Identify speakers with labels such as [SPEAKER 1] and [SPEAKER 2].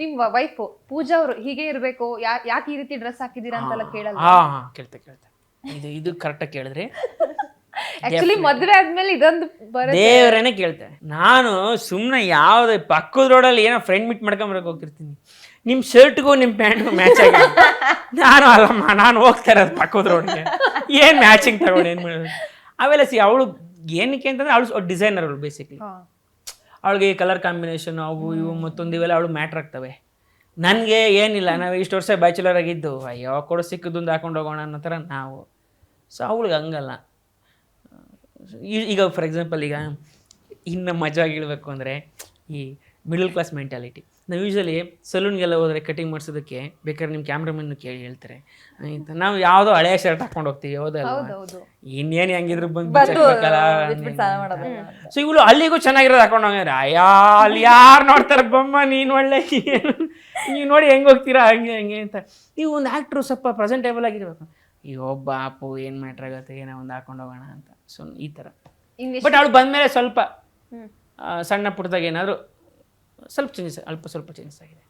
[SPEAKER 1] ನಿಮ್ ವೈಫ್ ಪೂಜಾ ಅವರು ಹೀಗೆ ಇರ್ಬೇಕು, ಯಾಕೆ ಈ ರೀತಿ ಡ್ರೆಸ್ ಹಾಕಿದೀರಾ ಅಂತೆಲ್ಲ ಕೇಳಲ್ಲ?
[SPEAKER 2] ಕೇಳ್ತೆ ಇದು ಕರೆಕ್ಟಾಗಿ ಕೇಳಿದ್ರಿ.
[SPEAKER 1] ಆಕ್ಚುಲಿ ಮದ್ವೆ ಆದ್ಮೇಲೆ ಇದೊಂದು
[SPEAKER 2] ದೇವ್ರೇನೆ ಕೇಳ್ತೆ. ನಾನು ಸುಮ್ಮನೆ ಯಾವ್ದು ಪಕ್ಕದ ರೋಡಲ್ಲಿ ಏನೋ ಫ್ರೆಂಡ್ ಮೀಟ್ ಮಾಡ್ಕೊಂಬರಕ್ಕೆ ಹೋಗ್ತಿರ್ತೀನಿ, ನಿಮ್ಮ ಶರ್ಟ್ಗೂ ನಿಮ್ಮ ಪ್ಯಾಂಟ್ಗೂ ಮ್ಯಾಚ್ ಆಗಿ ನಾನು ಅಲ್ಲಮ್ಮ, ನಾನು ಹೋಗ್ತಾ ಇರೋದು ಪಕ್ಕದ ರೋಡ್ಗೆ, ಏನು ಮ್ಯಾಚಿಂಗ್ ತಗೊಂಡು ಏನು ಮಾಡೋದು. ಆಮೇಲೆ ಅವಳು ಏನಕ್ಕೆ ಅಂತಂದ್ರೆ ಅವಳು ಡಿಸೈನರ್, ಅವಳು ಬೇಸಿಕ್ಲಿ ಅವಳಿಗೆ ಕಲರ್ ಕಾಂಬಿನೇಷನ್ ಅವು ಇವು ಮತ್ತೊಂದು ಇವೆಲ್ಲ ಅವಳು ಮ್ಯಾಟ್ರ್ ಆಗ್ತವೆ. ನನಗೆ ಏನಿಲ್ಲ, ನಾವು ಇಷ್ಟು ವರ್ಷ ಬ್ಯಾಚುಲರ್ ಆಗಿದ್ದು, ಅಯ್ಯೋ ಕೊಡು ಸಿಕ್ಕದೊಂದು ಹಾಕೊಂಡು ಹೋಗೋಣ ಅನ್ನೋ ಥರ ನಾವು. ಸೊ ಅವಳಿಗೆ ಹಂಗಲ್ಲ. ಈಗ ಫಾರ್ ಎಕ್ಸಾಂಪಲ್, ಈಗ ಇನ್ನು ಮಜಾಗಿ ಹೇಳ್ಬೇಕು ಅಂದರೆ ಈ ಮಿಡಲ್ ಕ್ಲಾಸ್ ಮೆಂಟಾಲಿಟಿ. ನಾವು ಯೂಶ್ವಲಿ ಸಲೂನ್ಗೆಲ್ಲ ಹೋದರೆ ಕಟಿಂಗ್ ಮಾಡಿಸೋದಕ್ಕೆ ಬೇಕಾದ್ರೆ ನಿಮ್ಮ ಕ್ಯಾಮ್ರಾಮನ್ನು ಕೇಳಿ ಹೇಳ್ತಾರೆ ಅಂತ. ನಾವು ಯಾವುದೋ ಹಳೆಯ ಶರ್ಟ್ ಹಾಕೊಂಡು ಹೋಗ್ತೀವಿ, ಹೌದಲ್ವ? ಇನ್ನೇನು ಹೆಂಗಿದ್ರು ಬಂದ್ಬೇಕಲ್ಲ. ಸೊ ಇವಳು ಅಲ್ಲಿಗೂ ಚೆನ್ನಾಗಿರೋದು ಹಾಕೊಂಡು ಹೋಗಿದ್ರೆ, ಅಯ್ಯೋ ಅಲ್ಲಿ ಯಾರು ನೋಡ್ತಾರೆ ಬೊಮ್ಮ, ನೀನು ಒಳ್ಳೆ ನೀವು ನೋಡಿ ಹೆಂಗೆ ಹೋಗ್ತೀರಾ ಹಂಗೆ ಅಂತ. ನೀವು ಒಂದು ಆ್ಯಕ್ಟ್ರು ಸ್ವಲ್ಪ ಪ್ರೆಸೆಂಟೇಬಲ್ ಆಗಿರ್ಬೇಕು. ಅಯ್ಯೋ ಬಾಪು ಏನು ಮ್ಯಾಟ್ರ್ ಆಗುತ್ತೆ, ಏನೋ ಒಂದು ಹಾಕೊಂಡು ಹೋಗೋಣ ಅಂತ. ಸೊ ಈ ಥರ. ಬಟ್ ಅವಳು ಬಂದಮೇಲೆ ಸ್ವಲ್ಪ ಸಣ್ಣ ಪುಟ್ಟದಾಗ ಏನಾದರೂ ಸ್ವಲ್ಪ ಚೇಂಜಸ್, ಸ್ವಲ್ಪ ಚೇಂಜಸ್ ಆಗಿದೆ.